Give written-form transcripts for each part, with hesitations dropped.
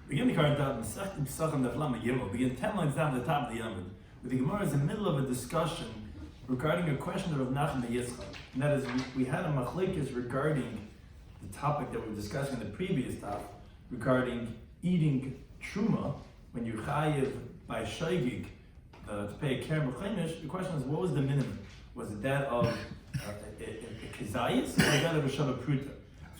Begin the current Daf Pesachim Daf begin 10 lines down to the top of the Yomid, where the Gemara is in the middle of a discussion regarding a question of Nachman Yitzchak. And that is, we had a machlekes regarding the topic that we were discussing in the previous Daf, regarding eating truma when you chayiv by shaygig to pay a kerem b'chaimish. The question is, what was the minimum? Was it that of a kizayis or that of a shabbat pruta?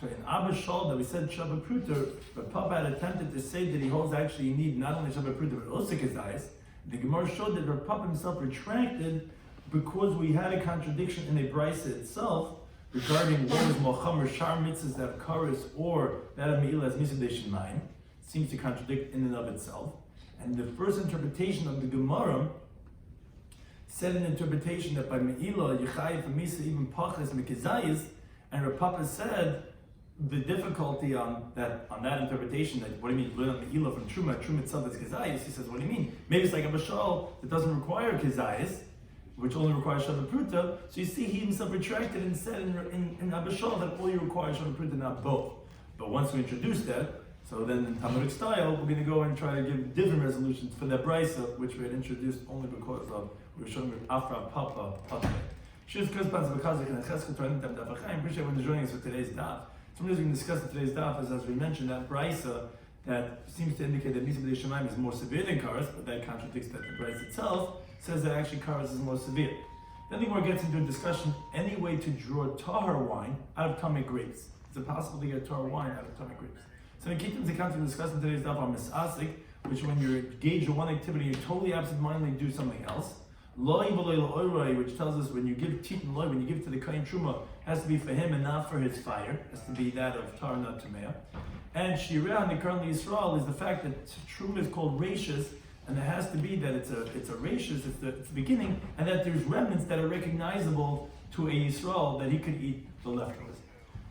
So in Abba Shol that we said Shabbat Pruta, but Papa had attempted to say that he holds actually you need not only Shabbat Pruta but also Kizayis. The Gemara showed that Rav Papa himself retracted because we had a contradiction in a brisa itself regarding what is Mocham or Shar mitzvahs that have Karis or that of Me'ilah as Mitzvah Shemayim. It seems to contradict in and of itself. And the first interpretation of the Gemara said an interpretation that by Me'ilah, Yechayiv and Misa even Pachas Mekizayis, and Rav Papa said the difficulty on that interpretation, that what do you mean learn Me'ilah from Truma itself is Kizayis, he says, what do you mean? Maybe it's like a Bashal that doesn't require Kizayis, which only requires Shabbat Pruta. So you see he himself retracted and said in Abashal that all you require Shabbat Pruta, not both. But once we introduce that, so then in Talmudic style, we're going to go and try to give different resolutions for that brisa, which we had introduced only because of, we were showing Afra Papa. Appreciate everyone joining us for today's daf. Some of the things we can discuss in today's daf is, as we mentioned, that brisa that seems to indicate that Mitzvah Shemayim is more severe than Karas, but that contradicts that the brisa itself says that actually Karas is more severe. Then the Gemara gets into a discussion, any way to draw tahar wine out of tummy grapes. Is it possible to get tahar wine out of tummy grapes? So in Keaton's account, we discussed in today's daf on Misasik, which when you're engaged in one activity, you totally absent-mindedly do something else. Loi v'loi la'oroi, which tells us when you give titan loi, when you give to the kain truma, has to be for him and not for his fire. Has to be that of tar, not tamea. And shirah and the currently Yisrael is the fact that truma is called rashis, and it has to be that it's a rashis, it's the beginning, and that there's remnants that are recognizable to a Yisrael that he could eat the leftovers.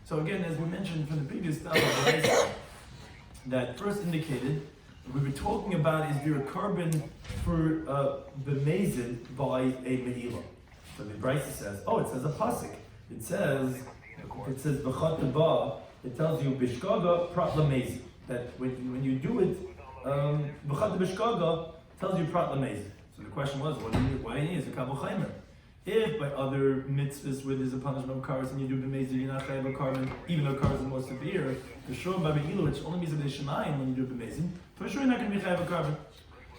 So again, as we mentioned from the previous stuff, that first indicated, we were talking about is there a carbon for the mazid by a me'ilah. So the brisa says, it says a pasuk. It says b'chat ba. It tells you bishkaga prat lamazid. That when you do it, b'chat bishkaga tells you prat lamazid. So the question was, why do you need a kabel chaimer? If by other mitzvahs where there's a punishment of cars and you do b'mezid, you're not chayav a carbon, even though cars are more severe, for sure by me'ilah, which only means that they shemayim when you do b'mezid, for sure you're not going to be chayav a carbon.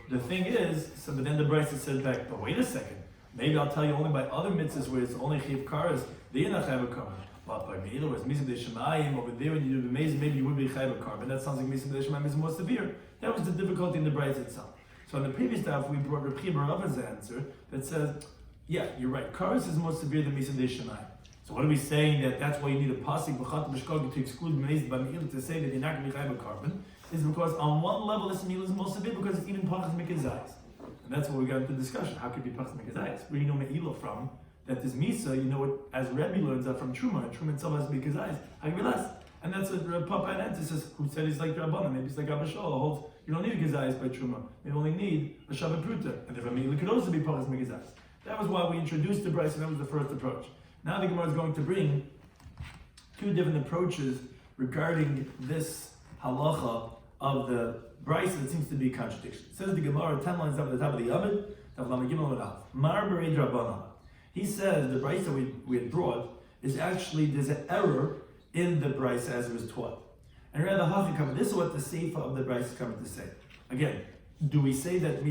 The thing is, but then the brisa says back, but wait a second, maybe I'll tell you only by other mitzvahs where it's only chayav cars, then you're not chayav a carbon. But by me'ilah, where it's mitzvah shemayim, over there when you do b'mezid, maybe you would be chayav a carbon. That sounds like mitzvah shemayim is more severe. That was the difficulty in the brisa itself. So in the previous daf, we brought Rabbi Barava's answer that says, yeah, you're right. Karas is more severe than Misa Shemayim. So what are we saying that that's why you need a pasuk b'chat b'shkog to exclude Meizid by Me'ilah to say that you're not going to be chayav a carbon? Is because on one level this Me'ilah is more severe because it's even pachas mikazayis. And that's what we got into discussion. How could it be pachas mikazayis? Where you know Me'ilah from? That this Misa, you know it as Rebbe learns that from Truma. And Truma itself has to be mikazayis. How can be less? And that's what Papa and Anta says, who said he's like Rabbanan. Maybe it's like Abba Shol holds you don't need a kazayis by Truma. You only need a Shabbat Pruta. And the Me'ilah could also be pachas mikazayis. That was why we introduced the brisa, and that was the first approach. Now the Gemara is going to bring two different approaches regarding this halacha of the brisa that seems to be a contradiction. It says the Gemara 10 lines up at the top of the Yomid, Mar Bereid Rabbanan. He says the brisa we had brought is actually, there's an error in the brisa as it was taught. And rather, this is what the seifa of the brisa is coming to say. Again, do we say that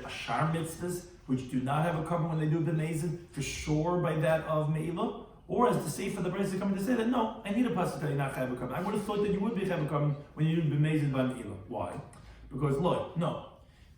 ashar mitzvahs, which do not have a carbon when they do b'mezid, for sure by that of me'ilah? Or as the sefer the brisa coming to say that no, I need a pasuk that you're not chayav a carbon. I would have thought that you would be chayav a carbon when you do b'mezid by me'ilah. Why? Because no.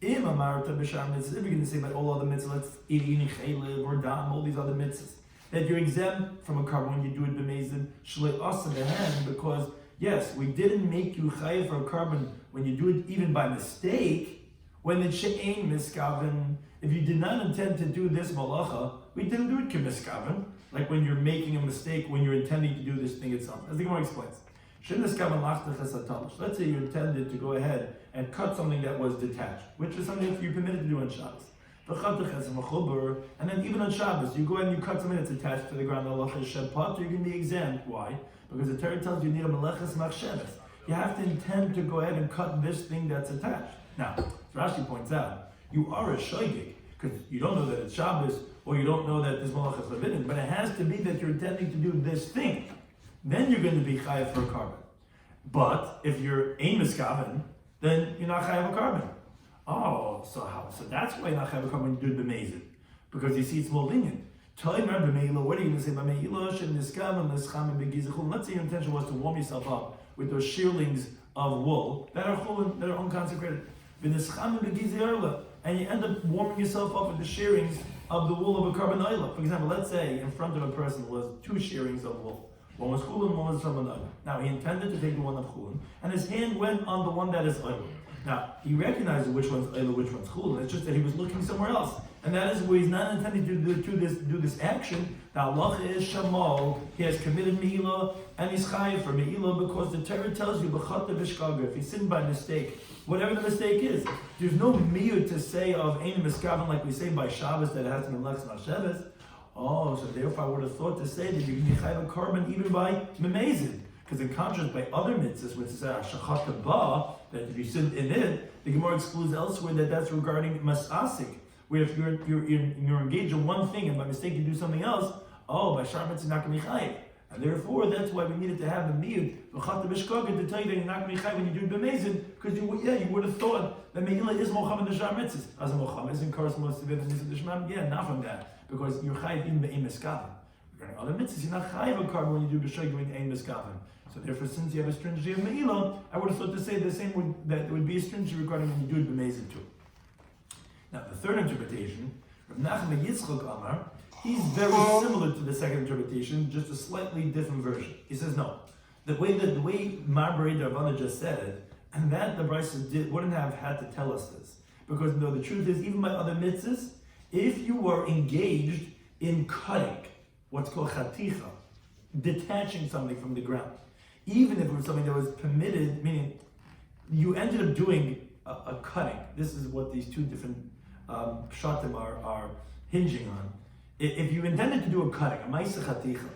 Im amarta b'shar mitzvahs, if you're going to say by all other mitzvahs, let's eat chaylev or dam, all these other mitzvahs, that you're exempt from a carbon when you do it b'mezid, shlei asa b'hen, because yes, we didn't make you chayav for a carbon when you do it even by mistake, when it's she'ein miskaven. If you did not intend to do this malacha, we didn't do it k'miskaven, like when you're making a mistake, when you're intending to do this thing itself. As the Gemara explains. Let's say you intended to go ahead and cut something that was detached, which is something that you're permitted to do on Shabbos. And then even on Shabbos, you go ahead and you cut something that's attached to the ground, you're going to be exempt. Why? Because the Torah tells you need a meleches machsheves. You have to intend to go ahead and cut this thing that's attached. Now, as Rashi points out, you are a shoygig, because you don't know that it's Shabbos, or you don't know that this malach is forbidden, but it has to be that you're intending to do this thing. Then you're going to be chayav for a carbon. But if you're ein miskaven, then you're not chayav a carbon. Oh, so how? So that's why you're not chayav a carbon when you do the b'mezid, because you see it's more lenient. What are you going to say? Let's say your intention was to warm yourself up with those shearlings of wool that are chulin, that are unconsecrated. And you end up warming yourself up with the shearings of the wool of a carbon oila. For example, let's say in front of a person was 2 shearings of wool. One was chulin, one was carbon oila. Now he intended to take the one of chulin, and his hand went on the one that is oila. Now he recognized which one's oila, which one's chulin. It's just that he was looking somewhere else. And that is where he's not intending to do this action. The halacha is shamo. He has committed me'ilah and he's chayiv for me'ilah because the Torah tells you b'chata b'shkaga. If he sinned by mistake, whatever the mistake is, there's no miyut to say of ein miskaven like we say by Shabbos that it has to be lex Shabbos. Oh, so therefore I would have thought to say that you can be chayiv a carbon even by memezid. Because in contrast by other mitzvahs, which is shachata ba, that if you sin in it, the Gemara excludes elsewhere that that's regarding masasik. Where if you're engaged in one thing and by mistake you do something else, by Shar Mitzvah not going to be chayiv. And therefore, that's why we needed to have the miyut, v'chata b'shkaga, to tell you that you're not going to be chayiv when you do b'mezid, because you would have thought that me'ilah is mocham in the Shar Mitzvah. As a mocham is in correspondence to the Shemam, not from that, because you're chayiv even be'ein miskaven. Regarding other mitzvahs, you're not chayiv a carbon when you do b'shkaga when ein miskaven. So therefore, since you have a stringency of me'ilah, I would have thought to say the same that there would be a stringency regarding when you do b'mezid too. Now, the third interpretation, Rav Nachman Yitzchak Amar, he's very similar to the second interpretation, just a slightly different version. He says no. The way Marbury Darvana just said it, and that the Brisa wouldn't have had to tell us this. Because no, the truth is, even by other mitzvahs, if you were engaged in cutting, what's called chaticha, detaching something from the ground, even if it was something that was permitted, meaning you ended up doing a cutting. This is what these two different pshatim are hinging on. If you intended to do a cutting, a ma'aseh chaticha,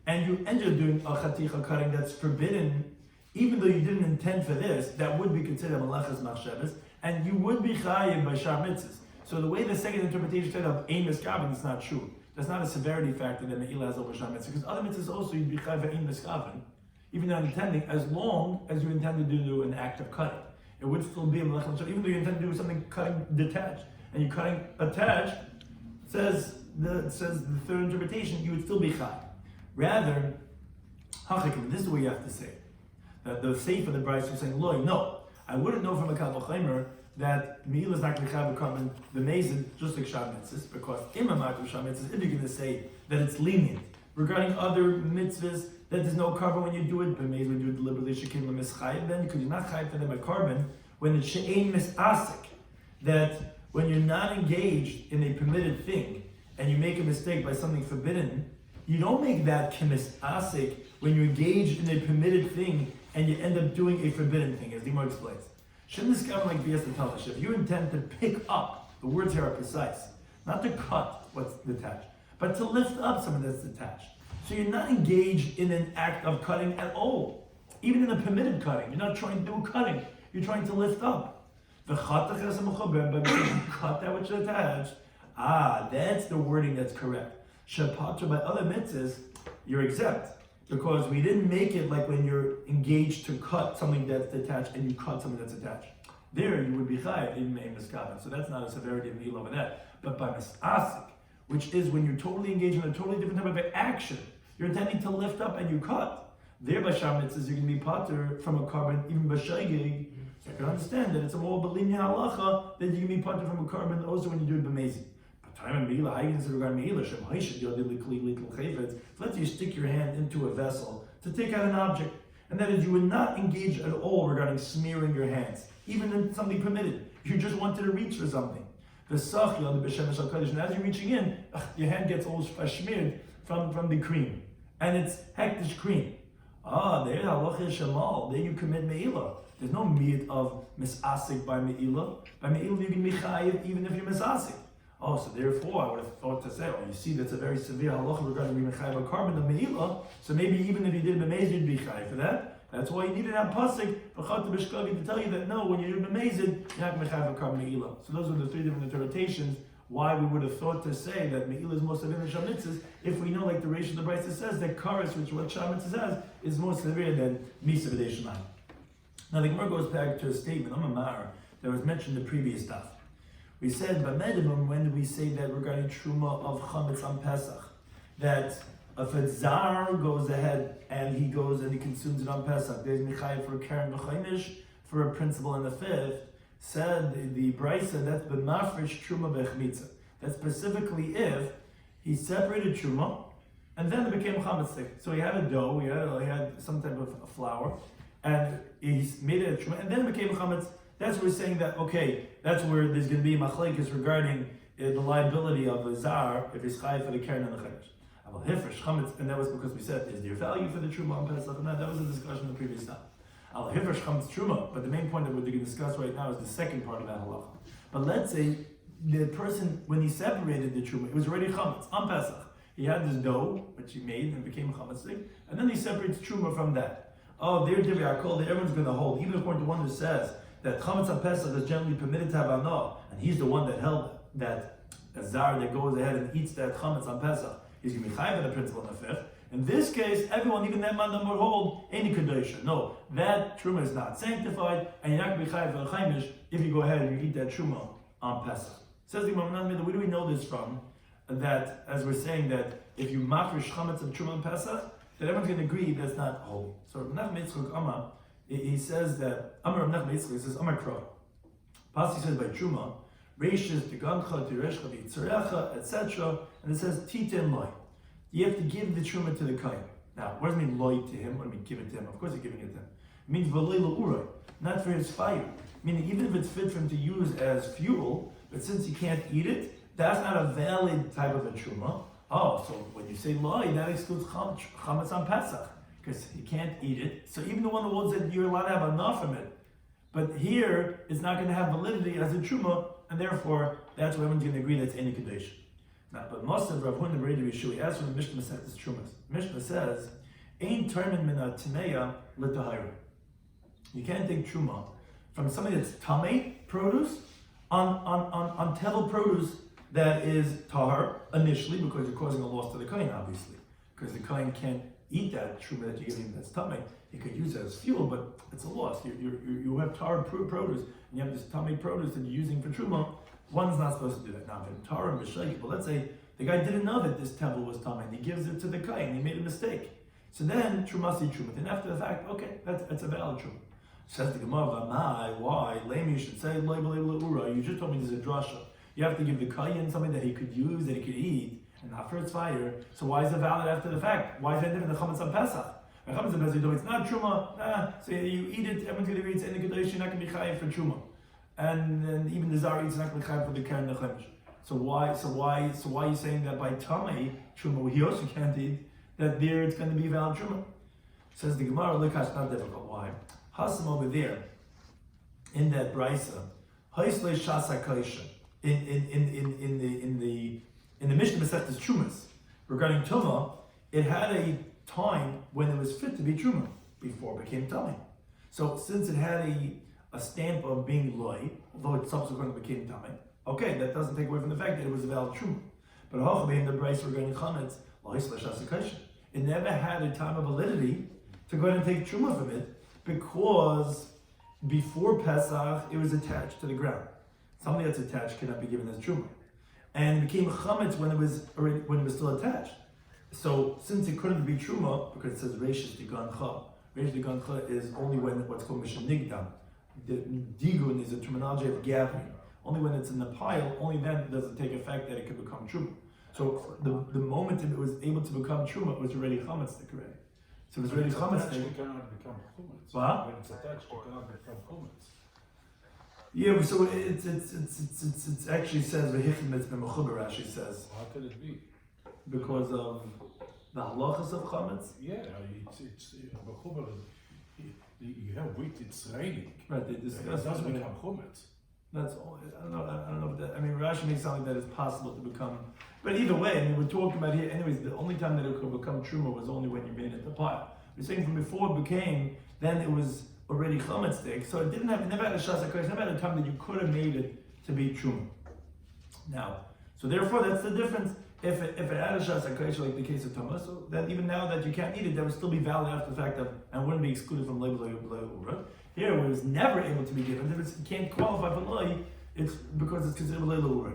and you ended up doing a chaticha cutting that's forbidden, even though you didn't intend for this, that would be considered malachas machshavas, and you would be chayiv by shar mitzvahs. So the way the second interpretation said of ein miskaven is not true. That's not a severity factor that me'ilah has over shar mitzvahs, because other mitzvahs also you'd be chayiv by ein miskaven, even not intending, as long as you intended to do an act of cutting. It would still be a malach, even though you intend to do something cutting detached, and you're cutting attached, says the third interpretation, you would still be chai. Rather, hachikim, this is what you have to say. That the safe of the Brisa is saying, loy, no, I wouldn't know from a Kal V'Chomer that me'ilah is not going to have a carbon the mazid, just like shar mitzvahs, because imamak of shar mitzvahs, if you're going to say that it's lenient. Regarding other mitzvahs, that there's no carbon when you do it, but maybe when you do it deliberately, shekim l'mischayv, then because you're not chayiv for them a carbon, when it's she'ein misasik, that when you're not engaged in a permitted thing, and you make a mistake by something forbidden, you don't make that kimisasik when you engage in a permitted thing, and you end up doing a forbidden thing, as Dimar explains. Shouldn't this come like Bias the Talish? If you intend to pick up, the words here are precise, not to cut what's detached, but to lift up something that's detached. So you're not engaged in an act of cutting at all. Even in a permitted cutting, you're not trying to do cutting, you're trying to lift up. The but because you cut that which is attached, that's the wording that's correct. Shapatra by other mitzvahs, you're exempt. Because we didn't make it like when you're engaged to cut something that's detached and you cut something that's attached. There you would be chayiv in me'im miskaven. So that's not a severity of me'ilah over that. But by misasik, which is when you're totally engaged in a totally different type of action, you're intending to lift up and you cut. There by shar mitzvahs you're going to be pater from a carbon, even by shaygig. So I can understand that it's a more belinya halacha that you can be pater from a carbon also when you do it b'mezid. So let's say you stick your hand into a vessel to take out an object, and that is you would not engage at all regarding smearing your hands, even in something permitted. You just wanted to reach for something. And as you're reaching in, your hand gets all smeared from the cream, and it's hektish cream. There you commit me'ilah. There's no miyut of misasik by me'ilah. By me'ilah you can be chayiv even if you're misasik. So therefore I would have thought to say, you see that's a very severe halacha regarding being chayiv a carbon of me'ilah, so maybe even if you did b'mezid you'd be chayiv for that. That's why you need it on pasuk to tell you that no, when you're amazed, you're not going to have a carbon me'ilah. So those are the three different interpretations why we would have thought to say that me'ilah is more severe than shamitzes if we know, like the Reish of the Brisa says, that kares, which what shamitzes has, is more severe than misa b'dei shemayim. Now the Gemara goes back to a statement, Amar, that was mentioned in the previous daf. We said, by minimum, when do we say that regarding truma of chametz on Pesach, that if a zar goes ahead and he goes and he consumes it on Pesach, there's Michai for a Karen Mechaynish, for a principle in the fifth, said the Brisa, that's b'mafresh truma b'echmitza. That's specifically if he separated truma, and then it became chametz stick. So he had a dough, he had some type of flour, and he made it a truma, and then it became chametz. That's where we're saying that, okay, that's where there's going to be machlekes regarding the liability of a zar if he's chayav for the Karen and the Chaynish. And that was because we said, is there value for the truma on Pesach? And that was a discussion in the previous time. Al hifresh chametz truma, but the main point that we're going to discuss right now is the second part of that halacha. But let's say the person, when he separated the truma, it was already chametz on Pesach. He had this dough, which he made and became a chametz thing, and then he separates truma from that. Oh, there, everyone's going to hold. Even according to one who says that chametz on Pesach is generally permitted to have anah, and he's the one that held that a zar that goes ahead and eats that chametz on Pesach, he's going to be chayav the principle in the fifth. In this case, everyone, even that man that would hold any kedusha. No, that truma is not sanctified, and you're not going to be chayav for the chaimish if you go ahead and you eat that truma on Pesach. Says the Gemara, where do we know this from? That, as we're saying, that if you mafresh chametz of truma on Pesach, that everyone's going to agree that's not holy. So Rav Nachman Yitzchak Amar, he says that Amar Rav Nachman Yitzchak, he says Amar Kra. Pasi says by truma, reishes degancha tireshcha v'yitzarecha, etc. And it says titin loy. You have to give the truma to the kohen. Now, what does it mean loy to him? What do you mean give it to him? Of course you're giving it to him. It means v'loy l'uroi, not for his fire. Meaning even if it's fit for him to use as fuel, but since he can't eat it, that's not a valid type of a truma. Oh, so when you say loy, that excludes chametz on Pesach, because he can't eat it. So even the one who holds that you're allowed to have enough from it, but here it's not going to have validity as a truma, and therefore that's why everyone's going to agree that's any kedusha. Now, but most of Rav Huna Brei Rishu, he asks when the Mishnah says this trumas. Mishnah says, "Ein termin min ha'tmeya l'tahira." You can't take truma from something that's tamei produce on tevel produce that is tahar initially, because you're causing a loss to the kohen, obviously, because the kohen can't eat that truma that you're giving that's tamei. He could use it as fuel, but it's a loss. You have tahar produce, and you have this tamei produce that you're using for truma. One's not supposed to do that. Now, but let's say the guy didn't know that this temple was tamei, and he gives it to the kohen, he made a mistake. So then, trumasi truma. Then after the fact, okay, that's a valid truma. Says the Gemara, why? Lame, you should say, you just told me there's a drasha. You have to give the kohen something that he could use, that he could eat, and not for its fire. So why is it valid after the fact? Why is that different than chametz on Pesach? Chametz on Pesach, it's not truma. So you eat it, everyone's going to read it, and the kedusha, you're not going to be chayav for truma. And even the zar eats not going to be chayav for the karen nechemish. So why are you saying that by tamei truma he also can't eat, that there it's going to be valid truma? Says the Gemara, look, it's not difficult. Why? Hasam over there in that brisa, haisle shasa kaisha in the Mishnah Masechtas Trumas regarding Tumah, it had a time when it was fit to be Truma before it became Tamei. So since it had a stamp of being loy, although it subsequently became Tamei, okay, that doesn't take away from the fact that it was a valid Truma. But in the brisa regarding Chametz, it never had a time of validity to go ahead and take Truma from it, because before Pesach it was attached to the ground. Something that's attached cannot be given as truma, and it became chametz when it was still attached. So since it couldn't be truma, because it says reishis digancha, reish digancha is only when what's called mishnigdam. The digun is a terminology of gathering. Only when it's in the pile, only then does it take effect that it can become truma. So the moment it was able to become truma, it was already chametz already. So it was already chametz. It cannot become chametz. What? When it's attached, it cannot become chametz. Yeah, so it's actually says v'hichim it's been mechuber. Rashi says. How could it be? Because of the halachas of chametz. Yeah, it's mechuber. You have wheat; it's raining. Right, they discuss. It doesn't become chametz. That's all. I don't know. If that, I mean, Rashi makes something that it's possible to become. But either way, I mean, we're talking about here. Anyways, the only time that it could become truma was only when you made it the pile. We're saying from before it became then it was already chametzik, so it never had a shas hakodesh, never had a time that you could have made it to be truma. Now, so therefore that's the difference. If it had a shas hakodesh, like the case of Tumah, so then even now that you can't eat it, that would still be valid after the fact that, and wouldn't be excluded from label ura. Here, where it was never able to be given, if it can't qualify for loy, it's because it's considered label ura.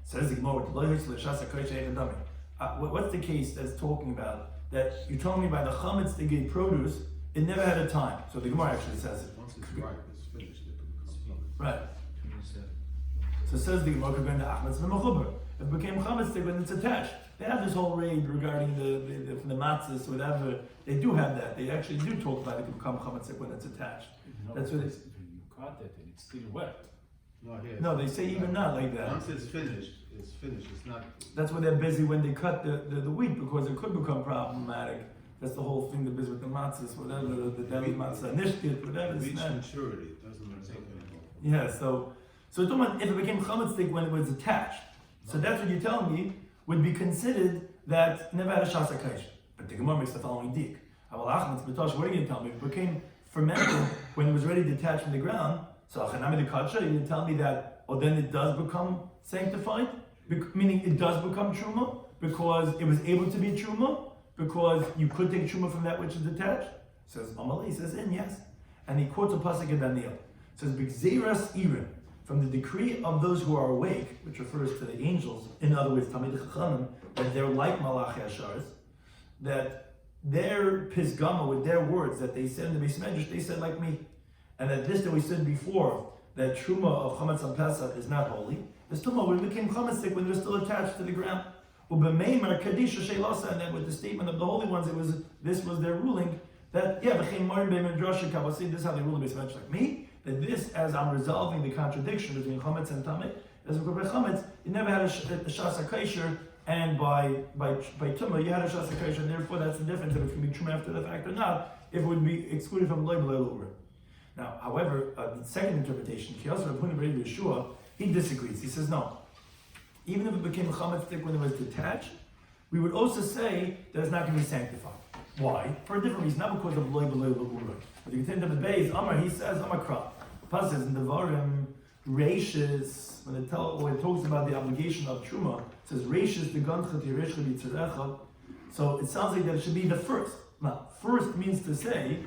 Says the Gemara, what's the case that's talking about that you're telling me by the chametz they gave produce, it never had a time. So the Gemara actually says it. Once it's ripe, it's finished, it becomes chametz. Right. So says the Gemara, if it became chametz when it's attached. They have this whole raid regarding the matzahs, whatever. They do have that. They actually do talk about it can become chametz when it's attached. That's what it's. When you cut it and it's still wet. No, they say even not like that. Once it's finished. It's finished. It's not. That's why they're busy when they cut the wheat, because it could become problematic. That's the whole thing. They're busy with the matzahs, whatever the deli matzah nishkit, whatever. Reach maturity. It doesn't take anymore. Yeah. So if it became chametz when it was attached, so that's what you're telling me would be considered that never had a shas hakodesh. But the Gemara makes the following dik. What are you going to tell me? If it became fermented when it was ready to detach from the ground, so achanami the kacha, you're going to tell me that, then it does become sanctified? Meaning it does become truma because it was able to be truma because you could take truma from that which is detached. Says Amalei says yes, and he quotes a pasuk in Daniel. Says b'gzeiras irin, from the decree of those who are awake, which refers to the angels. In other words, Talmidei Chachamim, that they're like Malachi Ashars, that their pisgama with their words that they said in the Beis Medrash, they said like me, and that this that we said before, that truma of chametz on Pesach is not holy. This tumah when it became chametz when they're still attached to the ground. And then with the statement of the holy ones, this was their ruling that this is how they rule the Beis Medrash like me. That this, as I'm resolving the contradiction between chametz and tamei, as we go by chametz, you never had a shas hakodesh, and by tumah you had a shas hakodesh, and therefore that's the difference if it's going to be true after the fact or not. If it would be excluded from loy b'loy. Now, however, the second interpretation, Yeshua, he disagrees. He says no. Even if it became a chametz when it was detached, we would also say that it's not going to be sanctified. Why? For a different reason, not because of loy b'loy l'ura. But you can take the base. Amar, he says, Amakra. Pas says in the Varim, Reishis, when it talks about the obligation of truma, it says Reishis the gancha tireshcha b'tzerecha. So it sounds like that it should be the first. Now, first means to say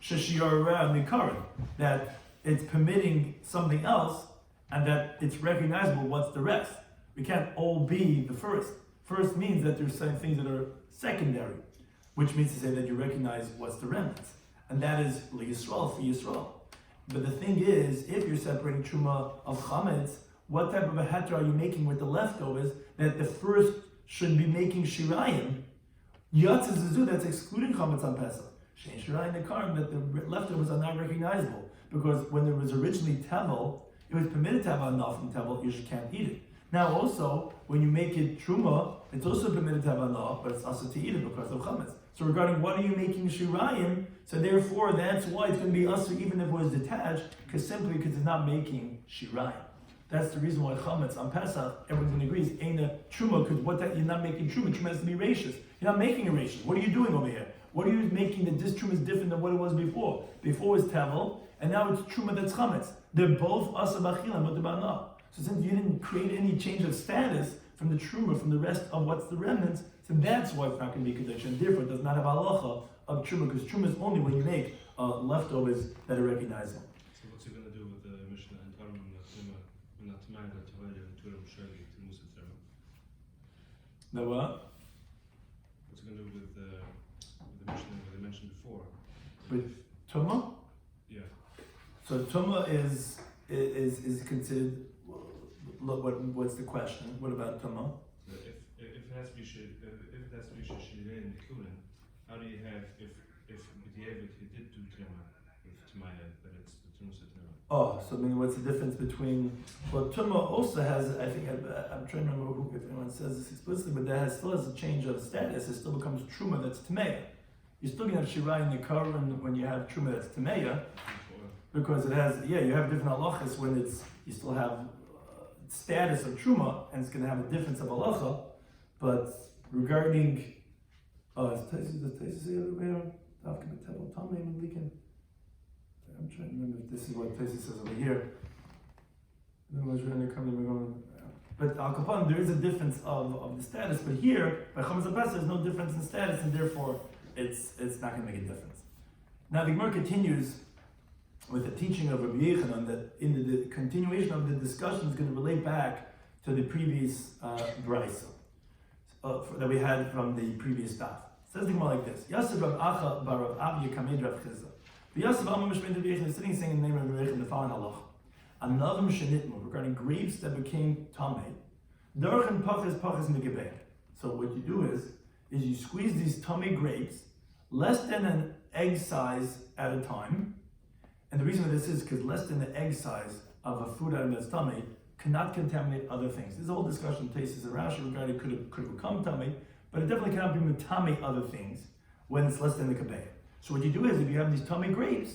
shiur mikarim, that it's permitting something else, and that it's recognizable. What's the rest? We can't all be the first. First means that there's some things that are secondary, which means to say that you recognize what's the remnants, and that is Yisrael for Yisrael. But the thing is, if you're separating truma of chametz, what type of a heter are you making with the leftovers? That the first should be making shirayim. Yatz is a that's excluding chametz on Pesach. Shein shirayim the karim, that the leftovers are not recognizable because when there was originally tevel, it was permitted to have anah from tevel. You just can't eat it. Now also, when you make it truma, it's also permitted to have anah, but it's also to eat it because of chametz. So regarding what are you making shirayim, so therefore that's why it's going to be also even if it was detached, because it's not making shirayim. That's the reason why chametz on Pesach, everyone agrees, ain't a truma, because you're not making truma. Truma has to be rashis. You're not making a rashis. What are you doing over here? What are you making that this truma is different than what it was before? Before it was tevel, and now it's truma that's chametz. They're both asa b'achila, but b'anah. So since you didn't create any change of status from the truma, from the rest of what's the remnants, so that's why it's not going to be kedusha, and therefore it does not have halacha of truma, because truma is only when you make leftovers that are recognizable. So what's he going to do with the Mishnah and Targum and Atman that and Turim Shagi to Musa Terem? The what? What's he going to do with the Mishnah that I mentioned before? With Tumah? Yeah. So Tumah is considered. What's the question? What about Tumah? If it has to be Shirei and Nikurin, how do you have if B'diavad he did do Tumah with Tumaya, but it's the Musa Terem? Oh, so I mean, what's the difference between? Well, Tumah also has. I think I'm trying to remember if anyone says this explicitly, but that still has a change of status. It still becomes Truma that's Tameya. You're still going to have Shirai and Nikarin when you have Truma that's Tameya, because it has. Yeah, you have different halachas when you still have status of Truma, and it's going to have a difference of halacha. But regarding, I'm trying to remember if this is what Taisus says over here. But Al Kapon, there is a difference of the status, but here, by Chametz HaPesach, there's no difference in status, and therefore it's not going to make a difference. Now the Gemara continues with the teaching of Rabbi Yechanan that in the continuation of the discussion is going to relate back to the previous brisa that we had from the previous daf. It says the Gemara like this: Yasser Rav Acha bar Rav Abya Kamed Rav Chizda. The Yasser Amma Mishmein Rabbi Yechanan is sitting saying in the name of Rabbi Yechanan the following halacha: Anavim shenitmu, regarding grapes that became tamei. Darchen pachas mikebeh. So what you do is you squeeze these tamei grapes less than an egg size at a time. And the reason for this is because less than the egg size of a food item that's tamei cannot contaminate other things. There's a whole discussion, Taisus and Rashi regarding could it become tamei, but it definitely cannot be matame other things when it's less than the kabeh. So what you do is if you have these tamei grapes,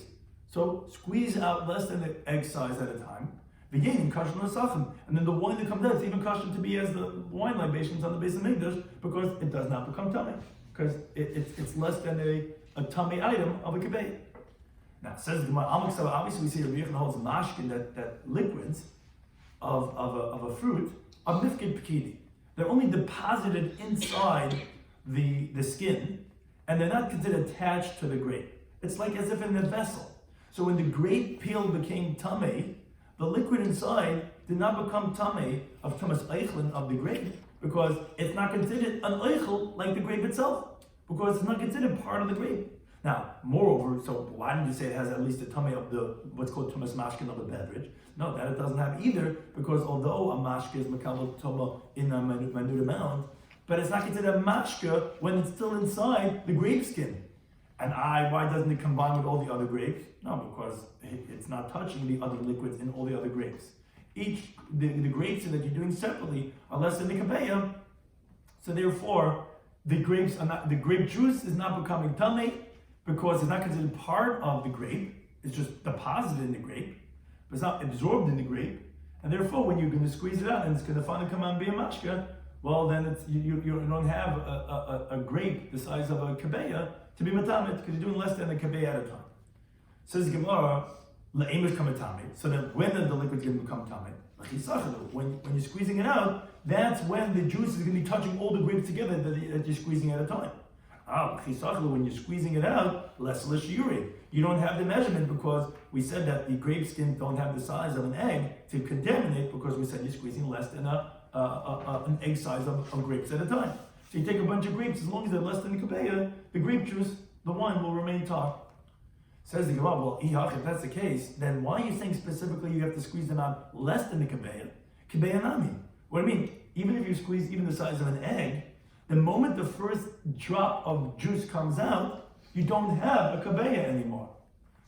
so squeeze out less than the egg size at a time, beginning kashim l'sachim, and then the wine that comes out, it's even kashim to be as the wine libations on the base of Mikdash because it does not become tamei, because it's less than a tamei item of a kabeh. Now, says the Gemara, obviously we see Rabbi Yechanan holds mashkin that liquids of a fruit are mifkid pekidi. They're only deposited inside the skin, and they're not considered attached to the grape. It's like as if in a vessel. So when the grape peel became tamei, the liquid inside did not become tamei of tumas eichlin of the grape, because it's not considered an eichel like the grape itself, because it's not considered part of the grape. Now, moreover, so why did you say it has at least a tummy of the what's called tumas mashkin of a beverage? No, that it doesn't have either, because although a mashka is makabel tuma in a minute amount, but it's not considered a mashka when it's still inside the grape skin. And why doesn't it combine with all the other grapes? No, because it's not touching the other liquids in all the other grapes. The grapes that you're doing separately are less than the kabeya, so therefore the grape juice is not becoming tamei, because it's not considered part of the grape, it's just deposited in the grape, but it's not absorbed in the grape, and therefore when you're going to squeeze it out and it's going to finally come out and be a mashka, well then you don't have a grape the size of a kabeya to be matamet, because you're doing less than a kabeya at a time. Says Gemara, le'emish kamatame, so that when the liquid's going to become tamet, when you're squeezing it out, that's when the juice is going to be touching all the grapes together that you're squeezing at a time. When you're squeezing it out, less shiur. You don't have the measurement because we said that the grape skins don't have the size of an egg to contaminate, because we said you're squeezing less than an egg size of grapes at a time. So you take a bunch of grapes, as long as they're less than the kabeya, the grape juice, the wine will remain taut. Says the Gemara, well, if that's the case, then why are you saying specifically you have to squeeze them out less than the kabeya? Kabeya nami. What do I mean? Even if you squeeze even the size of an egg, the moment the first drop of juice comes out, you don't have a kabeya anymore.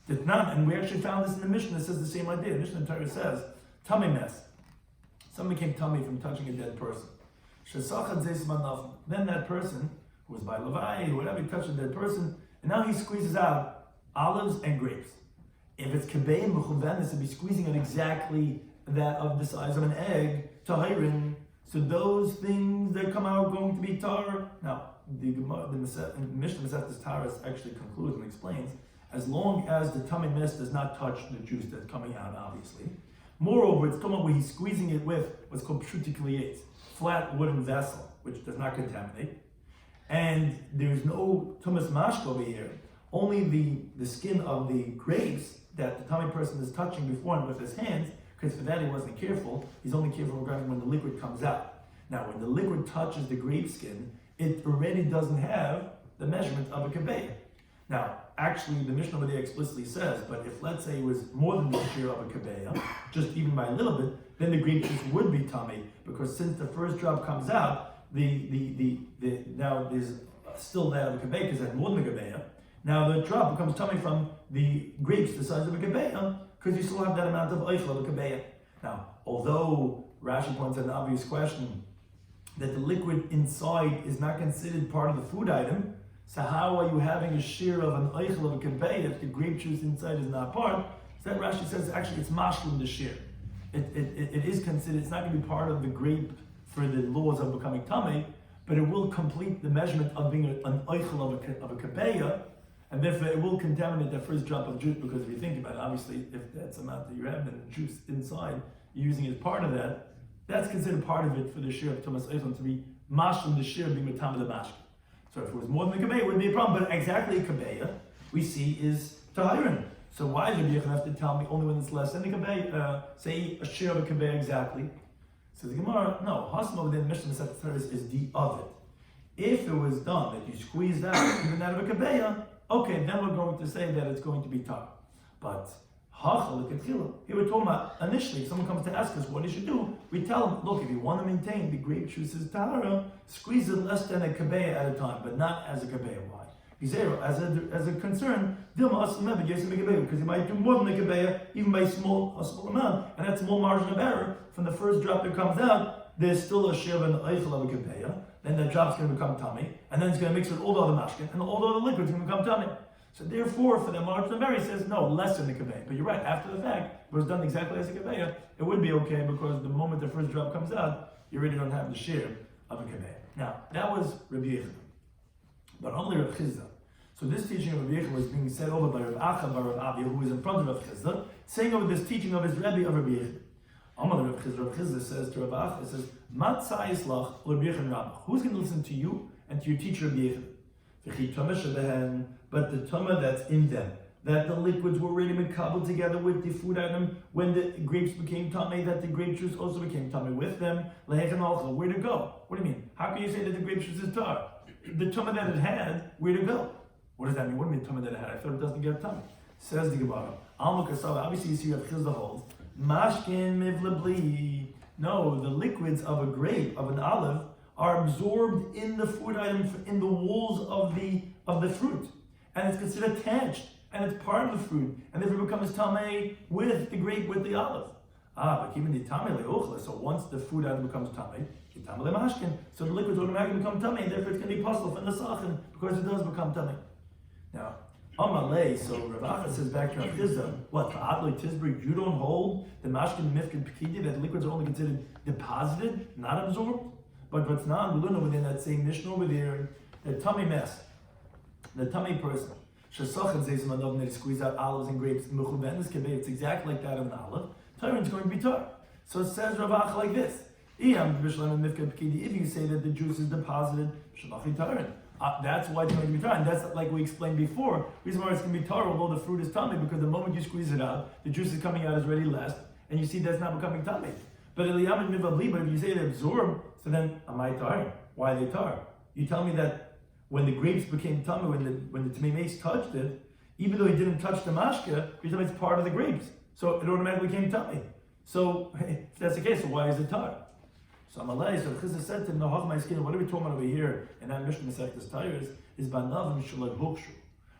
And we actually found this in the Mishnah that says the same idea. The Mishnah Torah says, tummy mess. Someone became tummy from touching a dead person. Then that person, who was by Levi, whatever, he touched a dead person, and now he squeezes out olives and grapes. If it's kabeya mechuvenis, it'd be squeezing it exactly that of the size of an egg, tahirin. So those things that come out are going to be tar. Now, the Mishnah Masechtas Taras actually concludes and explains, as long as the tummy mist does not touch the juice that's coming out, obviously. Moreover, it's talking about where he's squeezing it with what's called pshuti kliyetz, flat wooden vessel, which does not contaminate. And there's no tumas mashka over here, only the skin of the grapes that the tummy person is touching before and with his hands, because for that he wasn't careful. He's only careful regarding when the liquid comes out. Now, when the liquid touches the grape skin, it already doesn't have the measurement of a kabeya. Now, actually, the Mishnah over there explicitly says, but if let's say it was more than the shiur of a kabeya, just even by a little bit, then the grape juice would be tamei, because since the first drop comes out, now there's still that of a kabeya because it had more than a kabeya. Now the drop becomes tamei from the grapes the size of a kabeya, because you still have that amount of eichel of a kabeya. Now, although Rashi points out an obvious question, that the liquid inside is not considered part of the food item, so how are you having a shiur of an eichel of a kabeya if the grape juice inside is not part? So that Rashi says actually it's mashlim the shiur. It is considered, it's not going to be part of the grape for the laws of becoming tamei, but it will complete the measurement of being an eichel of a kabeya, And therefore it will contaminate that first drop of juice, because if you think about it, obviously if that's the amount that you have and the juice inside, you're using it as part of that, that's considered part of it for the shiur of Tumas Eichlon to be mashlim the shiur being matama the mashkin. So if it was more than a kabeya, it would be a problem. But exactly a kabeya we see is tahirin. So why does Rabbi Yechon have to tell me only when it's less than a kabeya? Say a shiur of a kabeya exactly. Says the Gemara, no, hasma within Mishnah is the of it. If it was done that you squeezed out even out of a kabeya, okay, then we're going to say that it's going to be tar. But here we're talking about initially, if someone comes to ask us what you should do, we tell them, look, if you want to maintain the grape juice's tahara, squeeze it less than a kabeya at a time, but not as a kabeya. Why? As a concern, because you might do more than a kabeya, even by a small amount, and that small margin of error from the first drop that comes out, there's still a shiur and eichel of a kabeya. Then that drop's going to become tummy, and then it's going to mix with all the other mashkin, and all the other liquids going to become tummy. So therefore, for the margin of error, he says no, less than the kabeya. But you're right. After the fact, it was done exactly as a kabeya. It would be okay because the moment the first drop comes out, you really don't have the shiur of a kabeya. Now that was Rabbi Yechon, but only Rav Chizda. So this teaching of Rabbi Yechon was being said over by Rav Acha, by Rav Avi, who was in front of Rav Chizda, saying over this teaching of his Rebbe of Rabbi Yechon. Rav Chizda says to Rav Acha, it says, Matzai Islach Rabbi Yechon Rabbah. Who's going to listen to you and to your teacher Rabbi Yechon? But the tumah that's in them, that the liquids were already cobbled together with the food item when the grapes became tummy, that the grape juice also became tummy with them. Where to go? What do you mean? How can you say that the grape juice is tar? The tumah that it had, where to go? What does that mean? What do you mean tumah that it had? I thought it doesn't get tummy. Says the Gemara. Obviously you see Rav Chizda holds. Mashkin mivlebli. No, the liquids of a grape, of an olive, are absorbed in the food item, in the walls of the fruit. And it's considered attached, and it's part of the fruit, and therefore it becomes tamei with the grape, with the olive. But even the tamei le'ochla, so once the food item becomes tamei, the tamei le'mashkin, so the liquids automatically become tamei, and therefore it's going to be possible from the sachin, because it does become tamei. Now, Amalei, so Rav Acha says back to Rav Chizda, what, Ta'adloi Tisbri, you don't hold the mashkin, mifkin, pekidi, that liquids are only considered deposited, not absorbed? But what's not, we learn within that same Mishnah over there, the tummy mess, the tummy person, they squeeze out olives and grapes, it's exactly like that of an olive, Tyron's going to be tar. So it says Rav Acha like this, if you say that the juice is deposited, that's why it's going to be tar, and that's like we explained before. The reason why it's going to be tar, although the fruit is tummy, because the moment you squeeze it out, the juice is coming out is already less, and you see that's not becoming tummy. But if you say they absorb, so then am I tar? Why are they tar? You tell me that when the grapes became tummy, when the tamei touched it, even though he didn't touch the mashka, you tell me it's part of the grapes, so it automatically became tummy. So if that's the case, so why is it tar? So Amalei, so Chizah said to him, "No, my skin. What are we talking about over here in that Mishnah Masechtas Tires? Is banavim shalad hukshu.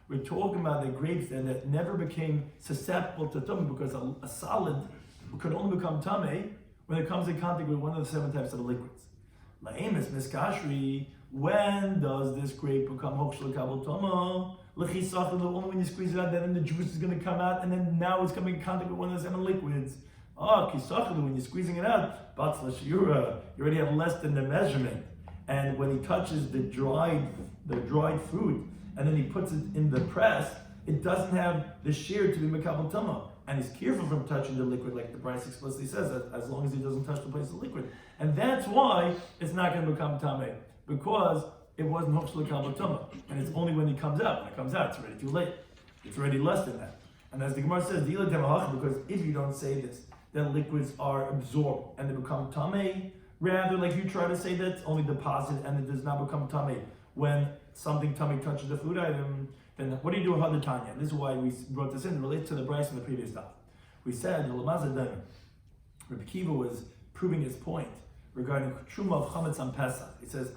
We're talking about the grapes that never became susceptible to tummy, because a solid could only become tummy when it comes in contact with one of the 7 types of liquids. La'emes miskashri. When does this grape become hokshel kabel toma? L'chisach, only when you squeeze it out, then the juice is going to come out, and then now it's coming in contact with one of the 7 liquids. Kisach, when you're squeezing it out, batzla shiur, you already have less than the measurement. And when he touches the dried fruit, and then he puts it in the press, it doesn't have the shiur to be mekabel toma. And he's careful from touching the liquid, like the price explicitly says, that as long as he doesn't touch the place of the liquid. And that's why it's not going to become tamei, because it wasn't hokshel kabel toma. And it's only when it comes out. When it comes out, it's already too late. It's already less than that. And as the Gemara says, because if you don't say this, then liquids are absorbed and they become tamei. Rather, like you try to say that it's only deposited and it does not become tamei when something tamei touches the food item. Then what do you do with Hadar Tanya? This is why we brought this in. It relates to the Bryce in the previous Daf. We said the Lamazah Daimon, Rabbi Kiva was proving his point regarding Truma of Chametz on Pesach. He says,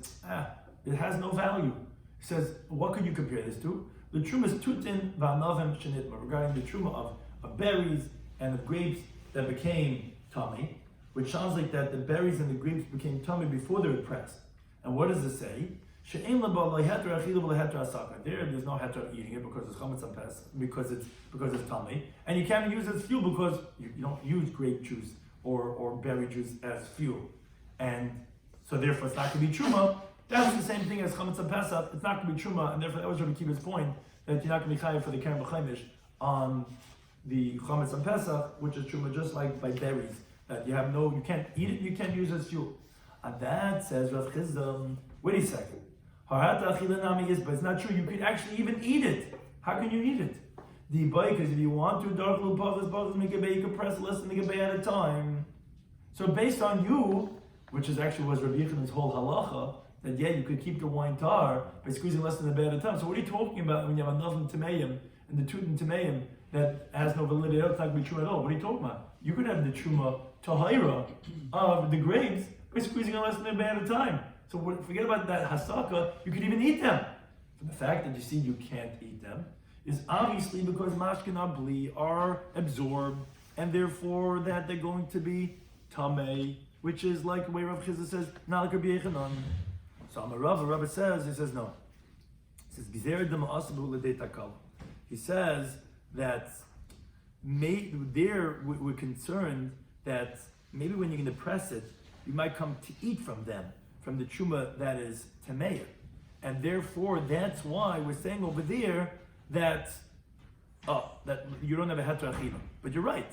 it has no value. He says, what could you compare this to? The Truma is Tutin V'Anavim Shenitma, regarding the Truma of berries and of grapes that became tummy, which sounds like that the berries and the grapes became tummy before they were pressed. And what does it say? There's no heter of eating it because it's chametz on Pesach, because it's tummy, and you can't use it as fuel because you don't use grape juice or berry juice as fuel, and so therefore it's not going to be truma. That's the same thing as chametz on Pesach. It's not going to be truma, and therefore that was Rabbi Kiva's point that you're not going to be chayav for the Keren B'chaimish on the chametz on Pesach, which is truma just like by berries, that you can't eat it, you can't use it as fuel. And that says Rav Chisda, wait a second. Harata achila nami is, but it's not true. You could actually even eat it. How can you eat it? The because if you want to dark little bubbles make a bay, you can press less than a bay at a time. So based on you, which is actually was Rabbi Yechanan's whole halacha, that you could keep the wine tar by squeezing less than a bay at a time. So what are you talking about when you have a nothing tameim and the tutin tameim that has no validity? It's not going to be true at all. What are you talking about? You could have the truma tahira of the grapes by squeezing less than a bay at a time. So forget about that hasaka. You could even eat them. But the fact that you see you can't eat them is obviously because mashkin abli are absorbed, and therefore that they're going to be tamei, which is like the way Rav Chisda says, not like Rabbi Yechanan. So Rabbi says, he says no. He says Gizer dem asabu l'dei takal. He says that we're concerned that maybe when you're going to press it, you might come to eat from them, from the truma that is tameir, and therefore that's why we're saying over there that you don't have a heter achila. But you're right.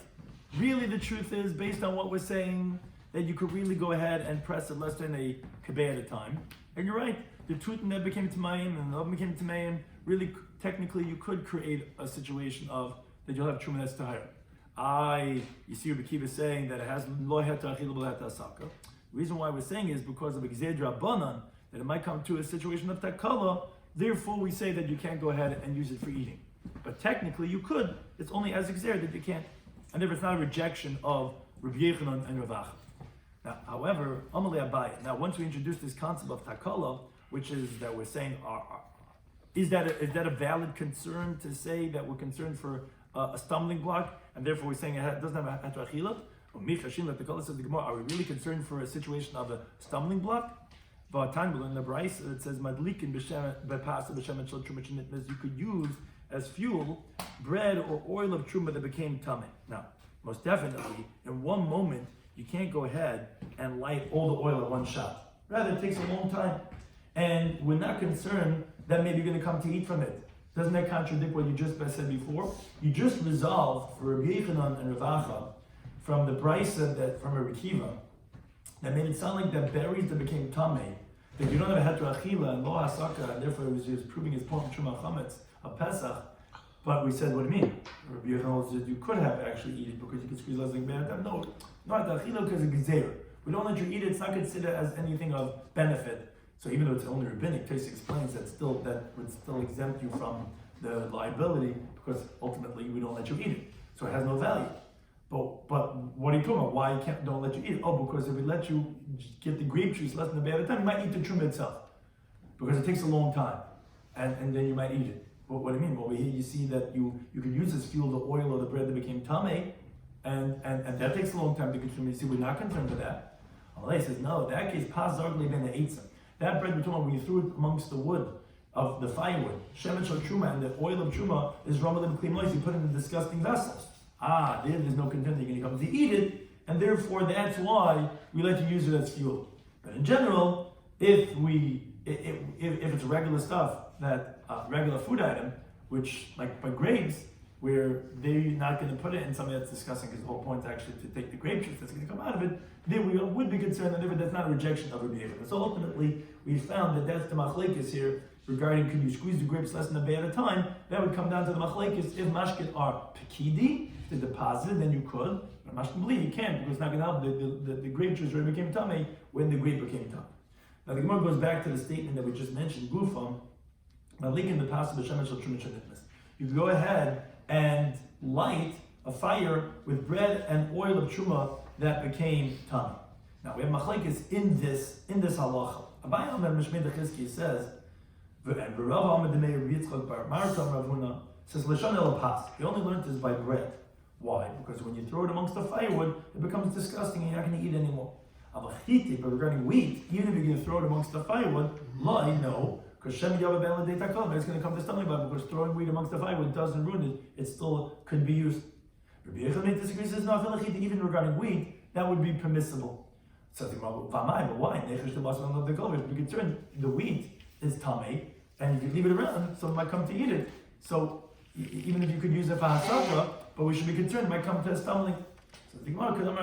Really, the truth is, based on what we're saying, that you could really go ahead and press it less than a kibbe at a time. And you're right. The tutin that became tamayim and the oven became tamayim. Really, technically, you could create a situation of that you'll have truma that's tahira. You see Rabbi Kiva saying that it has lo heter achila lo heter asaka. The reason why we're saying is because of a gzei drabanan, that it might come to a situation of takala. Therefore, we say that you can't go ahead and use it for eating. But technically, you could. It's only as gzei that you can't. And therefore, it's not a rejection of Rabbi Yechanan and Rav Acha. Now, however, Amalei Abaye. Now, once we introduce this concept of takala, which is that we're saying, is that a valid concern to say that we're concerned for a stumbling block, and therefore we're saying it doesn't have a heter achila? Or Michashin, like the Gemara says, are we really concerned for a situation of a stumbling block? In the Bryce, it says, "Madlikin b'pasa b'shemen shel truma shenitnes." You could use as fuel bread or oil of truma that became tamei. Now, most definitely, in one moment, you can't go ahead and light all the oil at one shot. Rather, it takes a long time, and we're not concerned that maybe you're going to come to eat from it. Doesn't that contradict what you just said before? You just resolved for Rabbi Yechanan and Rav Acha from the Brisa that from Rabbi Kiva that made it sound like that berries that became tamei, that you don't have a heter achila and lo hasaka, and therefore he was proving his point in Truma Chametz of Pesach. But we said, what do you mean? Rabbi Yechanan said you could have actually eat it because you could squeeze less than bad. No, not heter achila because it's gezer. We don't let you eat it. It's not considered as anything of benefit. So even though it's only rabbinic, Tosfos explains that would still exempt you from the liability because ultimately we don't let you eat it. So it has no value. But what are you talking about? Why don't let you eat it? Oh, because if we let you get the grape juice less than a bad time, you might eat the truma itself. Because it takes a long time. And then you might eat it. But what do you mean? Well, here you see that you can use as fuel the oil or the bread that became tamei, and that takes a long time to consume. You see, we're not concerned with that. Allah says, no, in that case, pas zargli ben ha'etzim. That bread we're talking about, when you threw it amongst the wood of the firewood, shemen shel truma, and the oil of truma is ramalim kli mois, you put it in disgusting vessels. There's no content you're going to come to eat it, and therefore that's why we let you use it as fuel. But in general, if it's regular stuff, that regular food item, which like by grapes, where they're not going to put it in something that's disgusting, because the whole point is actually to take the grape juice that's going to come out of it, then we would be concerned that that's not a rejection of Rabbi Yechanan. So ultimately, we found that that's the machlekes here regarding can you squeeze the grapes less than a bay at a time. That would come down to the machlekes. If mashkin are pekidi, if they're deposited, then you could. But mashkin believe you can't, because it's not going to help. The grape juice already became tamei when the grape became tamei. Now the Gemara goes back to the statement that we just mentioned, gufam, malikin the pasuk b'shemen shel truma shenitnes. You can go ahead and light a fire with bread and oil of truma that became tamei. Now we have machlekes in this halacha. Abaye Amar Mishmei Dechizki says, and Rav Amar Demei Rabbi Yitzchak Bar Marta Rav Huna says l'shon el pas. You only learned this by bread. Why? Because when you throw it amongst the firewood, it becomes disgusting and you're not going to eat anymore. But regarding wheat, even if you're going to throw it amongst the firewood, no. Because Shem Yava Ben L'Dei Takal, it's going to come to stumbling block, because throwing wheat amongst the firewood doesn't ruin it, it still could be used. Rabbi Yechanan disagrees, says no, even regarding wheat, that would be permissible. So the Gemara, but why? Be concerned, the wheat is tamei, and you can leave it around, someone might come to eat it. So even if you could use it for hasaka, but we should be concerned it might come to a stumbling. So the Gemara, because we're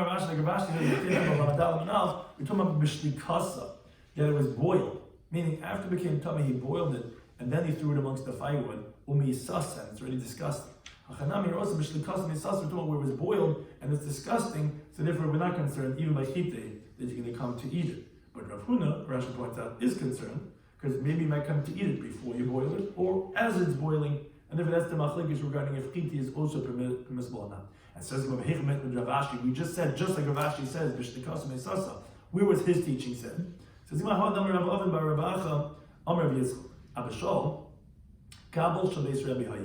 talking about b'shlikasa, that it was boiled, meaning after it became tummy, he boiled it and then he threw it amongst the firewood. Umisasa, it's already disgusting. Hachanami, you're also b'shlikasa misasa, where it was boiled and it's disgusting. So therefore, we're not concerned even by chite that you're going to come to eat it. But Rav Huna, Rashi points out, is concerned because maybe you might come to eat it before you boil it or as it's boiling. And if that's the machlekes regarding if chiti is also permissible or not. And says Ravashi, we just said, just like Ravashi says, b'shlikasa misasa. Where was his teaching said? Says he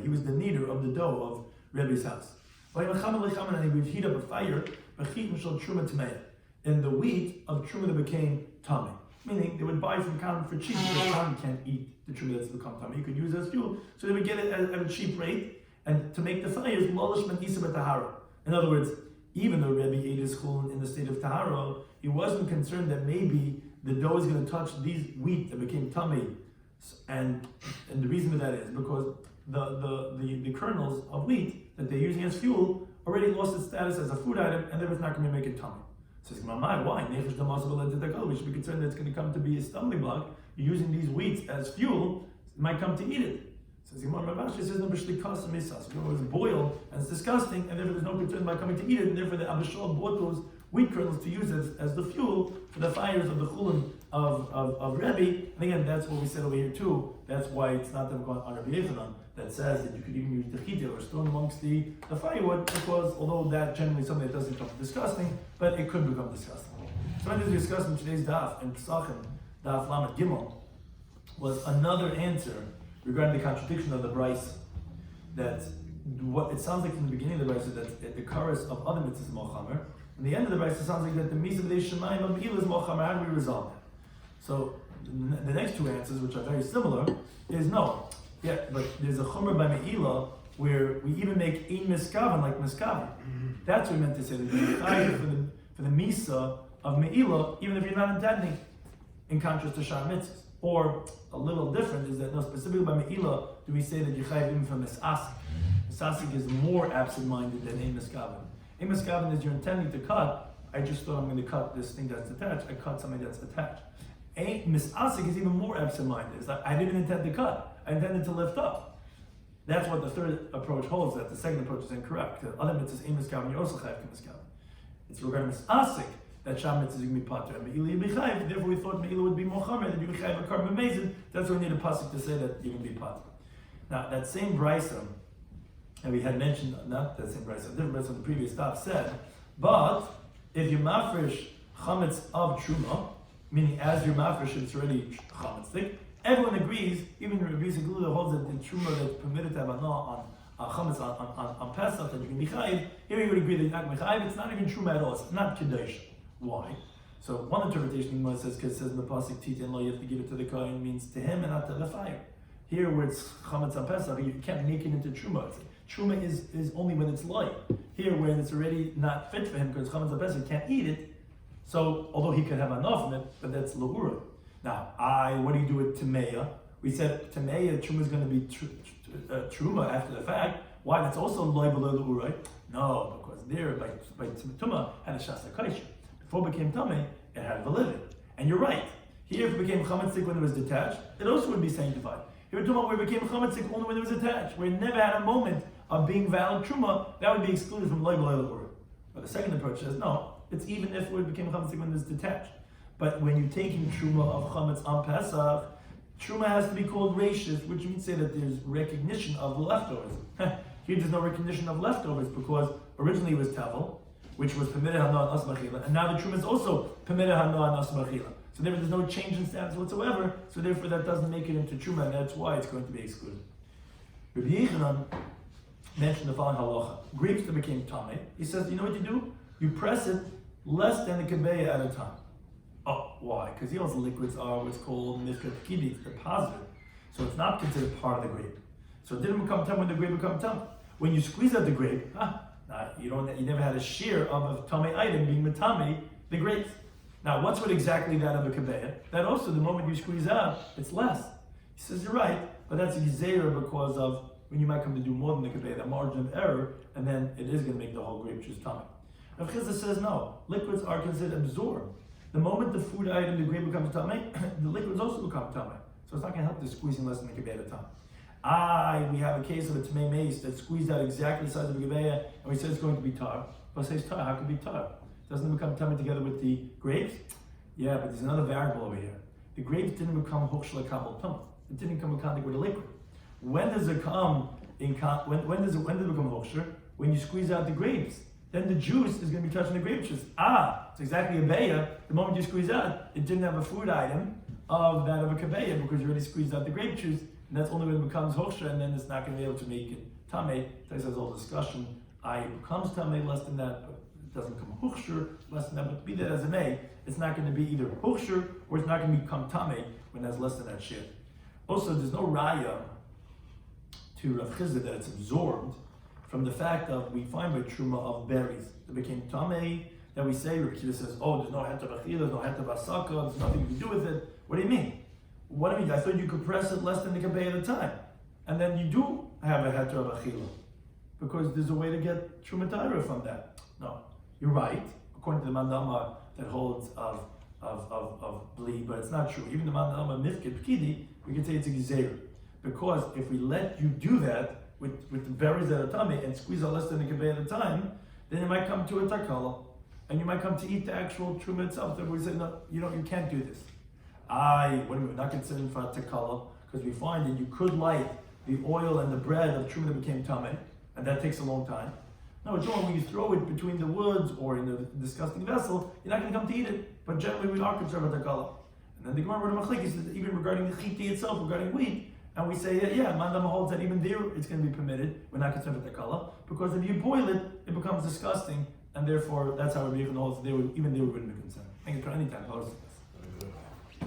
was the kneader of the dough of Rebbe's house. And he would heat up a fire, in the wheat of truma that became tummy. Meaning they would buy from Khan for cheap because Khan can't eat the truma that's become tummy. You could use it as fuel. So they would get it at a cheap rate, and to make the fires, in other words, even though Rebbe ate his chulin in the state of tahara, he wasn't concerned that maybe the dough is going to touch these wheat that became tummy, and the reason for that is because the kernels of wheat that they're using as fuel already lost its status as a food item, and therefore it's not going to make it tummy. Says why? We should be concerned that it's going to come to be a stumbling block. You're using these wheats as fuel, it might come to eat it. Says Ravashi says no, it was boiled and it's disgusting, and therefore there's no concern about coming to eat it, and therefore the Abishal bought those wheat kernels to use as the fuel for the fires of the chulin of Rebbe. And again, that's what we said over here too. That's why it's not that on Rabbi Yechanan that says that you could even use the chita or stone amongst the firewood, because although that generally something that doesn't become disgusting, but it could become disgusting. So what we discussed in today's daf in Pesachim Daf Lamed Gimel was another answer regarding the contradiction of the brayso. That what it sounds like from the beginning of the brayso that the chorus of other mitzvahs is mochamer. And the end of the brayso sounds like that the misa b'dei shemayim of meila is mochamer. How do we resolve that? So the next two answers, which are very similar, is no. Yeah, but there's a chomer by meila where we even make ein miskaven like miskaven. That's what we meant to say. That you for the misa of meila, even if you're not intending, in contrast to shar mitzvahs. Or a little different is that no, specifically by meila do we say that you chayav even from misasik. Misasik is more absent-minded than ein miskaven. Ein miskaven is you're intending to cut. I just thought I'm going to cut this thing that's attached. I cut something that's attached. Misasik is even more absent-minded. It's like I didn't intend to cut. I intended to lift up. That's what the third approach holds. That the second approach is incorrect. The other mitzvah is ein miskaven. You also chayav miskaven. It's regarding misasik that sham mitzvah is going to be pater. And meila yibichayv. Therefore, we thought meila would be mochamer. That you yibichayv a carbon amazing. That's why we need a pasuk to say that you can be pater. Now that same brayso, and we had mentioned not that same brayso, different brayso on the previous daf said, but if you mafresh chametz of truma, meaning as your mafresh it's already chametzik, everyone agrees, even Rabbi Shloimy holds that the truma that's permitted to have on chametz on Pesach that you can be chayiv. Here you would agree that you're not going to be chayiv. It's not even truma at all. It's not kiddush. Why? So one interpretation says because it says in the pasuk titin lo, you have to give it to the kohen, means to him and not to the fire. Here where it's chametz on Pesach, you can't make it into truma. Truma is only when it's light. Here when it's already not fit for him because chametz on Pesach, he can't eat it. So although he could have enough of it, but that's le'ura. Now, what do you do with Tameya? We said Tameya, Truma is going to be Truma after the fact. Why? That's also loy below le'ura. No, because there, by Tuma, had a shasa kaisha. Before it became Tameh, it had validity. And you're right. Here, if it became chametzik when it was detached, it also would be sanctified. Here we're talking about where it became chametzik only when it was attached, where it never had a moment of being valid Truma, that would be excluded from loy below le'ura. But the second approach says, no, it's even if it became chametzik when it was detached. But when you're taking truma of chametz on Pesach, truma has to be called reishis, which means say that there's recognition of the leftovers. Here there's no recognition of leftovers because originally it was tevel, which was permitted hana and asmachila, and now the truma is also permitted hana and asmachila. So therefore there's no change in status whatsoever. So therefore that doesn't make it into truma, and that's why it's going to be excluded. Rabbi Yechanan mentioned the following halacha: grapes that became tamei. He says, you know what you do? You press it less than the kebeya at a time. Oh, why? Because those liquids are what's called mifkat kidi, they're positive. So it's not considered part of the grape. So it didn't become tum when the grape became tum. When you squeeze out the grape, you never had a shear of a tummy item being matame, the grapes. Now what's with exactly that of a kabeya? That also the moment you squeeze out, it's less. He says you're right, but that's a gzeira because of when you might come to do more than the kibbeya, that margin of error, and then it is going to make the whole grape juice tummy. Rav Chisda says no, liquids are considered absorbed. The moment the food item, the grape becomes tummy, the liquids also become tummy. So it's not going to help the squeezing less than the kibbeya at a time. We have a case of a tamei mace that squeezed out exactly the size of the kibbeya, and we said it's going to be tar. But says tar, how could it be tar? Doesn't it become tummy together with the grapes? Yeah, but there's another variable over here. The grapes didn't become hochshla kabel tum. It didn't come in contact with the liquid. When does it come in when does it become hochshla? When you squeeze out the grapes, then the juice is going to be touching the grape juice. It's exactly a beya. The moment you squeeze out, it didn't have a food item of that of a kabeya because you already squeezed out the grape juice, and that's only when it becomes hochshla, and then it's not going to be able to make it tamei. There's a whole discussion. It becomes tamei less than that, but it doesn't become hochshla less than that. But be that as it may, it's not going to be either hochshla or it's not going to become tamei when that's less than that shit. Also, there's no raya to Rav Chisda that it's absorbed from the fact that we find by truma of berries that became tamei, that we say, Rabbi Shloimy says, there's no heter b'achila, there's no heter b'asaka, there's nothing you can do with it. What do you mean? What do you mean? I thought you could press it less than the kibbeya at a time. And then you do have a heter b'achila, because there's a way to get truma taira from that. No, you're right, according to the mandama that holds of bli, but it's not true. Even the mandama mifkid pkidi, we can say it's a gezeir. Because if we let you do that with the berries at a tummy and squeeze out less than a kibbeya at a time, then you might come to a takala, and you might come to eat the actual truma itself. Then we say, no, you can't do this. What are we not considering for a takala? Because we find that you could light the oil and the bread of truma that became tummy, and that takes a long time. No, it's wrong when you throw it between the woods or in a disgusting vessel, you're not going to come to eat it. But generally, we are concerned about takala. And then the Gemara Machlekes says even regarding the chiti itself, regarding wheat. And we say that, mandama holds that even there it's going to be permitted. We're not concerned with the kala, because if you boil it, it becomes disgusting, and therefore that's how Rabbi Yechon holds. Even there we wouldn't be concerned. I think it's for any time.